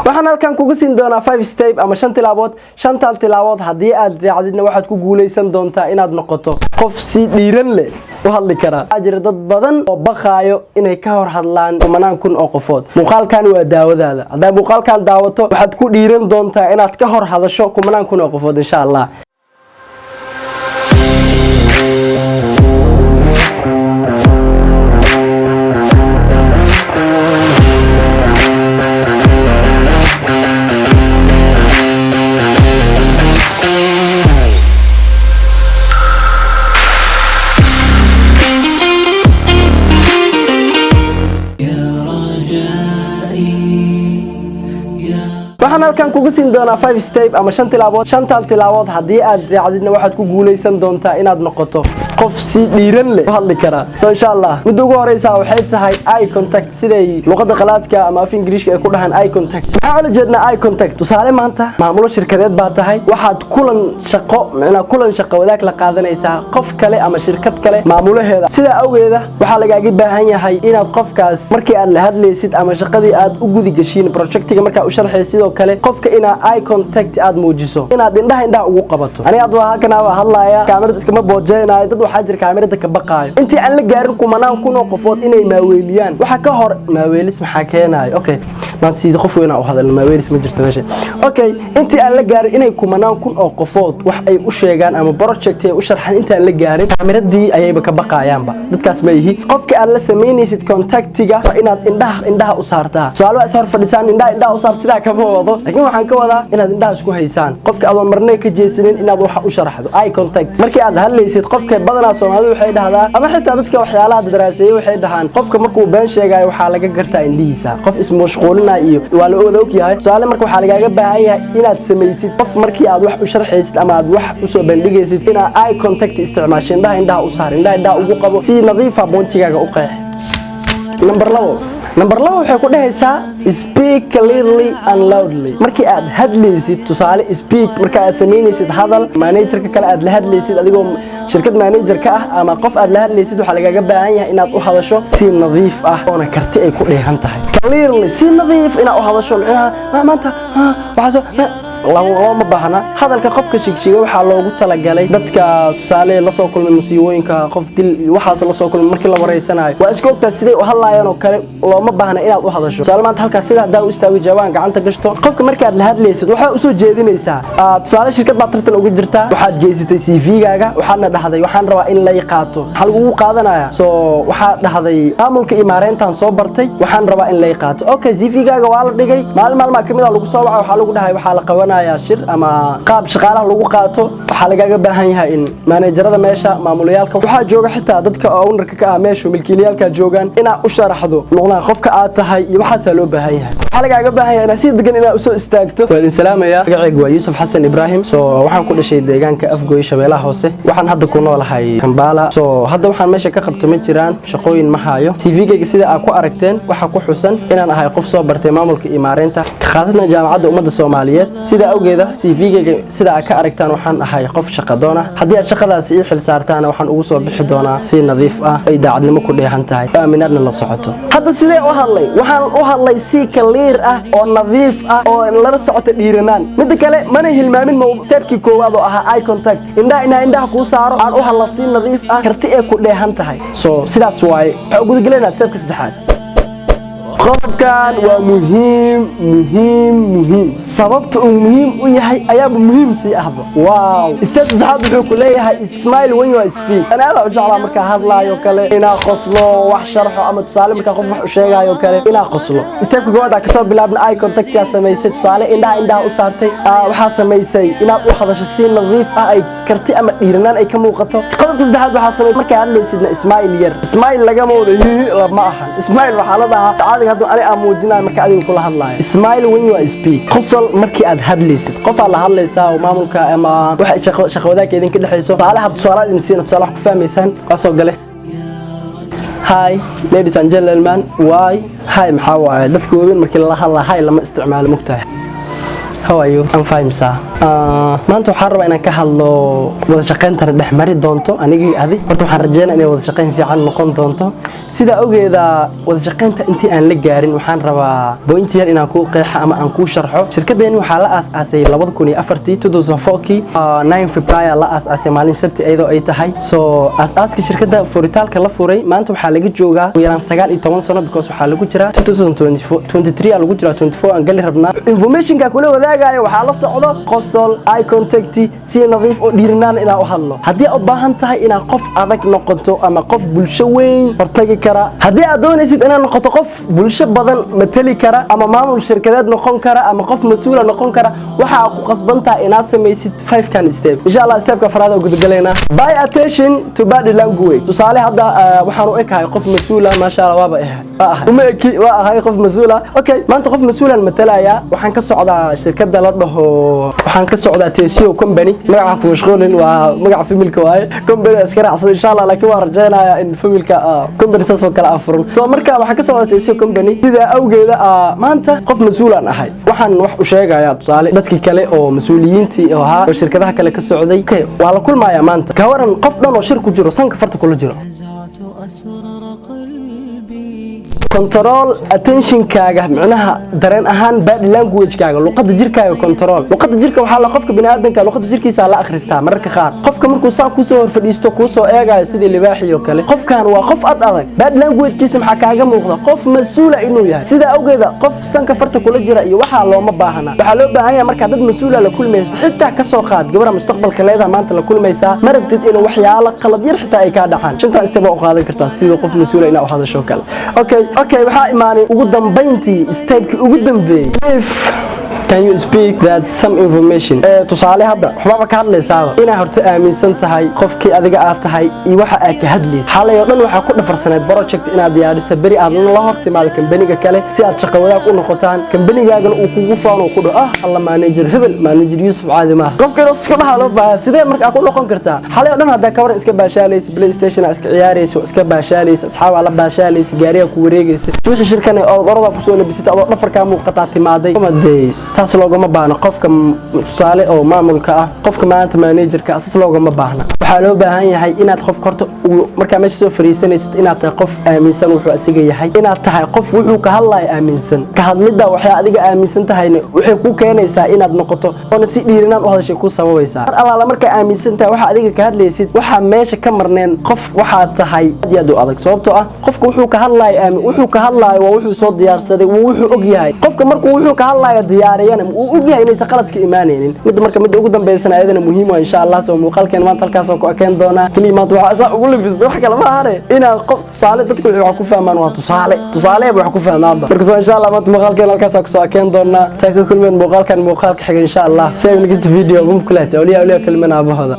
waxaan halkan kugu siin doonaa 5 step ama 5 tilaabood 5 tilaabood hadii aad raacdidna waxaad ku guuleysan doontaa inaad noqoto qof si dhiiran leh u hadli kara ajir dad badan oo baqaayo inay ka hor hadlaan kumanaan kun oo qofood muuqaalkan waa daawadaada haddii muuqaalkan daawato waxaad ku dhiiran doontaa inaad ka hor hadasho kumanaan kun oo qofood insha Allah waxaan halkan kugu siin doonaa 5 step ama 5 tilaabood hadii aad raacdidna waxaad ku guuleysan doontaa inaad noqoto qof si dhiiran leh u hadli kara insha Allah mid ugu horeysa waxay tahay eye contact siday luqadda qalaadka ama af Ingiriiska ay ku dhahan eye contact waxaan la jeednaa eye contact tusaale maanta maamulo shirkadeed baa tahay waxaad kulan shaqo wadaag la qaadanaysaa qof kale ama shirkad kale maamulaheeda sida awgeeda waxa lagaaga baahan yahay inaad qofkaas markii aad la hadlaysid ama shaqadii aad u gudi gashiin projectiga marka u sharxaysid kale qofka ina eye contact aad muujiso inaad indhaha ugu qabato aniga aad waa halkan hadlaaya kaamirada iskama boojeenayo dad waxa jir kaamirada ka baqaayo intii aan la gaarin kumanaan kun oo qofood inay maaweeliyaan waxa ka hor maaweelis maxaa keenayo okay maanta sidii qof weyn oo hadal maaweelis ma jirto meesha okay intii aan la gaarin inay kumanaan kun oo qofood wax ay u sheegaan ama project ay u sharxaan intii aan la gaarin kaamiradii ayayba ka baqaayaanba dadkaas ma yihi qofka aad la sameynaysid contactiga inaad indhaha u saartaa su'aalo ay soo fadhisaan indhaha u saar sidaa kama laakiin waxaan ka wadaa inaad indhaha isku haysaan qofka aad marnay ka jeesanin inaad wax u sharaxdo eye contact markii aad hadlaysid qofka badanaa Soomaalidu waxay dhahdaan ama xitaa dadka waxyaalaha daraaseeyay waxay dhahaan qofka markuu been sheegayo waxa laga gartaa indhihiisa qof ismashquulina iyo waa la og yahay su'aalo marka waxa laga baahan yahay inaad sameeysid qof markii aad wax u sharxaysid ama aad wax u soo bandhigaysid inaad eye contact isticmaasho indhaha u saar indhaha ugu qabo si nadiif ah boontigaaga u qeex number 2 waxay ku dhahaysaa speak clearly and loudly markii aad hadlaysid tusaale speak marka aad sameynaysid hadal managerka kale aad la hadlaysid adigoo shirkad manager ka ah ama qof aad la hadlaysid waxa lagaga baahan yahay inaad u hadasho si nadiif ah oo karti ay ku dheehan tahay clearly si nadiif inaad u hadasho maanta waxa lama baahna hadalka qofka shigshiga waxa loogu talagalay dadka tusaale la soo kulmay musiibooyinka qof dil waxaas la soo kulmay markii la wareysanayo waa isku ogtaa sidee u hadlayaan oo kale looma baahna inaad u hadasho tusaale maanta halka sida hadaa u istaago jawaan gacanta gashto qofka marka aad la hadlaysid waxa u soo jeedinaysaa tusaale shirkad baad tartan ugu jirtaa waxaad geysatay CV-gaaga waxaadna dhahday waxaan rabaa in la qaado waxa lagu qaadanaya soo waxaad dhahday maamulka imaareyntan soo bartay waxaan rabaa in la qaado okay CV-gaaga waa la dhigay maalmaha kamid ah lagu soo waco waxa lagu dhahay waxa la qabanaya shir ama qaab shaqaalaha lagu qaato waxa lagaga baahan yahay in managerada meesha maamulayaalka waxa jooga xitaa dadka ownerka ka ah meesha milkiilayaalka joogan ina u sharaxdo luqadaha qofka aad tahay iyo waxa loo baahan yahay waxa lagaga baahan yahay si degan ina u soo istaagto waan salaamaya magacaygu waa Yusuf Xasan Ibrahim soo waxaan ku dhashay deegaanka Afgooy Shabeellaha Hoose waxaan hadda ku noolahay Kampala soo hadda waxaan meesha ka qabto ma jiraan shaqooyin ma hayo CV-gayga sida aad ku aragteen waxa ku xusan inaan ahay qof soo bartay maamulka imaareynta khaasatan jaamacadda ummadda Soomaaliyeed sida awgeeda CV-gayga sida aad ka aragtaan waxaan ahay qof shaqadoon ah hadii aad shaqadaas ii xil saartaan waxaan ugu soo bixi doonaa si nadiif ah ay daacadnimo ku dheehan tahay aaminaadna la socoto hadda sidee u hadlay waxaan u hadlay si clear ah oo nadiif ah oo la socoto dhiiranaan mid kale mana hilmaamin stepkii koowaad oo ahaa eye contact indhaha ku saaro aan u hadla si nadiif ah karti ay ku dheehan tahay soo sidaas waay waxa ugu galeynaa stepka saddexaad qodobkan waa muhiim sababta uu muhiim u yahay ayaa muhiim si ahba wow step saddexaad wuxuu ku leeyahay smile when you speak ana aad u jeclaa marka hadlaayo kale ina qoslo wax sharxo ama tusaale marka qof wax u sheegayo kale ina qoslo stepka koowaad ka soo bilaabna eye contact ya sameysay tusaale indhaha u saartay waxa sameysay inaad u hadasho si nadiif ah ay karti ama dhiiranaan ay ka muuqato qodobka saddexaad waxa sameysay marka aad leesidna smile laga moodo ma ahan smile waxa la dhahaa hadda ani amuujinaa marka adigu kula hadlaayo smile when you speak qosol markii aad hadlaysid qof aad la hadlaysaa oo maamulka ama waxa shaqo wadaag idin ka dhaxayso saalaha tusaale in siina tusaale wax ku fahmaysan soo gale hi ladies and gentlemen why hi maxaa waaye dadka weyn markii la hadlaa hi lama isticmaalo mugtahay How are you? I'm fine, sir. maanta waxaan rabaa inaan ka hadlo wada shaqeynta dhex mari doonto anigii adi. Horta waxaan rajeynayaa inay wada shaqeyn fiican noqon doonto. Sida ogeeda wada shaqeynta intii aan la gaarin waxaan rabaa point yar inaan ku qeexo ama aan ku sharxo. Shirkadeeni waxaa la aasaasay 2004 9 February la aasaasay maalin Sabti ayadoo ay tahay. So aasaaska shirkadda furitaalka la furay maanta waxaa laga joogaa yaraan 19 sano because waxaa lagu jira 2023 lagu jira 24 aan gali rabnaa. Informationka kula wadaagayo waxaa la socdo qosol eye contact si nadiif oo dhiirnaan inaan u hadlo. Haddii aad u baahan tahay inaad qof adag noqoto ama qof bulsho weyn hortagi kara, haddii aad doonaysid inaad noqoto qof bulsho badan matali kara ama maamul shirkadeed noqon kara ama qof mas'uul noqon kara, waxa aad ku qasbantahay inaad samaysid 5 kan step. Insha Allah stepka afraad oo gudagaleena. Pay attention to body language. Tusaale hadda waxaan u ekahay qof mas'uul ah ma sha Allah waa ahay qof mas'uul ah. Okay, maanta qof mas'uul ah matalaya waxaan ka socdaa shirkadda la dhaho waxaan ka socdaa TCO company magaca ku mashquulin waa magaca familka waaye company iska raacsan insha Allah laakiin waan rajaynayaa in familka company soo kala afuran. So marka waxaan ka socdaa TCO company sida awgeeda maanta qof mas'uul aan ahay waxaan wax u sheegayaa tusaale dadkii kale oo mas'uuliyiintii ahaa oo shirkadaha kale ka socday waa la kulmayaa maanta ka waran qof dhan oo shir ku jiro sanka farta kula jiro. Control attention kaaga macnaha dareen ahaan body language kaaga luqadda jirkaaga control luqadda jirka waxa la qofka bini'aadamka luqadda jirkiisa la akhristaa mararka qaar qofka markuu saa ku soo horfadhiisto ku soo eegayo sidii libaaxi oo kale qofkan waa qof adag body language kiisa maxaa kaaga muuqda qof mas'uul ah inuu yahay sida awgeeda qof sanka farta kula jira iyo waxa looma baahna waxa loo baahan yahay marka dad mas'uul ah la kulmaysto xitaa ka soo qaad gabadha mustaqbalka leedahay maanta la kulmaysaa ma rabtid inuu waxyaalo qalad yar xitaa ay ka dhacaan shantan step oo qaadan kartaa sida qof mas'uul ah inuu hadasho kale okay waxaa imaanay ugu dambeyntii stepki ugu dambeeyay. Can you speak that some information? tusaale hadda waxba ka hadlaysaa inaa horta aaminsan tahay qofkii adiga aad tahay iyo waxa aad ka hadlaysaa xalay oo dhan waxa ku dhafarsaneed project inaad diyaariso bari aad la hortimaado company-ga kale si aad shaqo wadaag u noqotaan company-gaagan uu kugu faano ku dhaho alla manager hebel manager Yusuf caadi ma qofkii iska dhaxalo baa sidee markaa ku noqon kartaa xalay oo dhan hadda ka waran iska baashaalaysa PlayStation iska ciyaarayso iska baashaalaysa asxaab ala baashaalaysa gaariga ku wareegaysa wixii shirkana oo orada ku soo labisita adoo dhafarka muuqata timaaday saas loogama baahna qofka tusaale oo maamulka ah qofka maanta managerka asas loogama baahna waxaa loo baahan yahay inaad qof korto marka meesha soo fariisanaysid inaad tahay qof aaminsan wuxuu asiga yahay inaad tahay qof wuxuu ka hadlayo aaminsan ka hadlida waxa adiga aaminsan tahayna waxay ku keenaysaa inaad noqoto oo si dhiirinaan u hadashay ku sababaysaa alla marka aaminsan tahay waxa adiga ka hadlaysid waxa meesha ka marneen qof waxa tahay aad u adag sababtoo ah qofka wuxuu ka hadlayo waa wuxuu soo diyaarsaday wuxuu og yahay qofka markuu wuxuu ka hadlayo diyaariyana uu og yahay inay qaladka iimaaneen mid ugu dambeysana ayadana muhiim ah insha Allah soo muuqaalkeen maanta halkaas oo ku akeen doona kalimaad waxa ugu labis wax kale ma ahane ina qof tusaale dadku wax ku fahmaan waa tusaale wax ku fahmaan marka insha Allah maanta muuqaalkeen halkaas oo ku soo akeen doona taako kulmeen muuqaalka xiga insha Allah see next video mumkulata awliya kalimana abahada